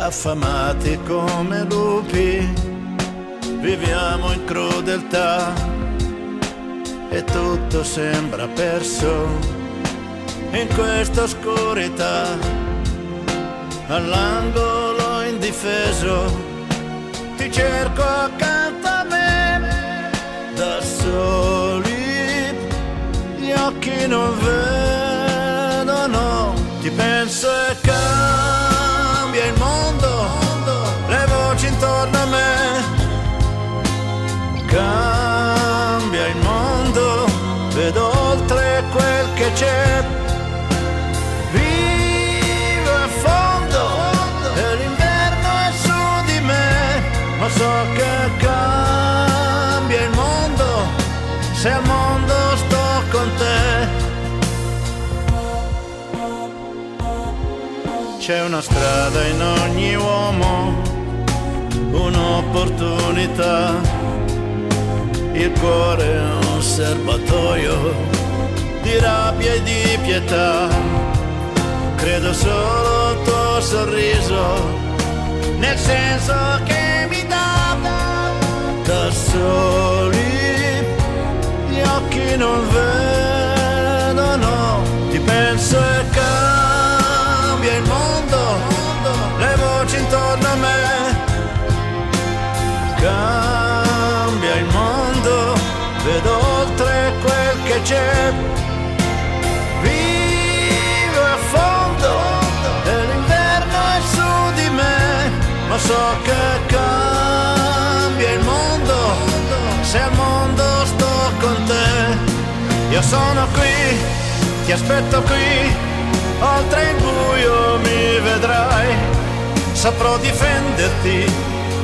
affamati come lupi, viviamo in crudeltà e tutto sembra perso in questa oscurità. All'angolo indifeso ti cerco accanto a me, da soli gli occhi non vedono, ti penso e cambia il mondo, le voci intorno a me, cambia il mondo, vedo oltre quel che c'è, vivo a fondo e l'inverno è su di me, ma so che cambia il mondo se al mondo sto con te. C'è una strada in ogni uomo, un'opportunità, il cuore è un serbatoio di rabbia e di pietà. Credo solo al tuo sorriso, nel senso che mi dà. Da soli gli occhi non vedono, ti penso e cambia il mondo, le voci intorno a me, cambia il mondo, vedo oltre quel che c'è, vivo a fondo e l'inverno è su di me, ma so che cambia il mondo se al mondo sto con te. Io sono qui, ti aspetto qui, oltre il buio mi vedrai, saprò difenderti,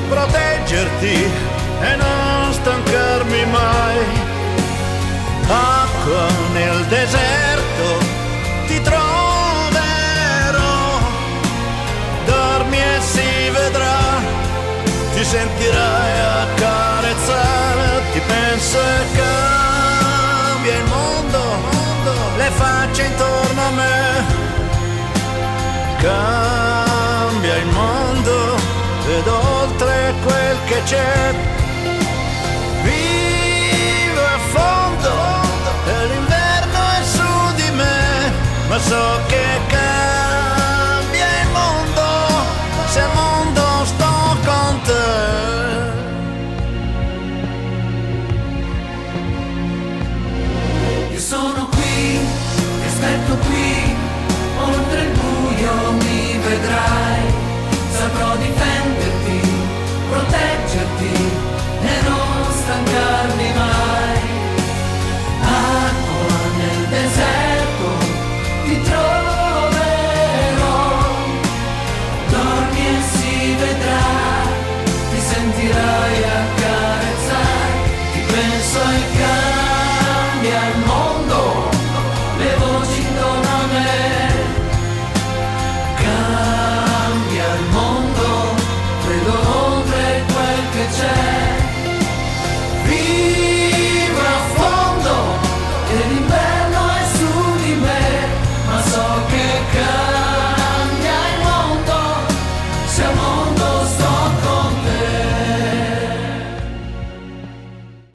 proteggerti e non stancarmi mai. Acqua nel deserto ti troverò, dormi e si vedrà, ti sentirai accarezzare, ti penso e cambia il mondo, le facce intorno a me, cambia il mondo, vedo oltre quel che c'è,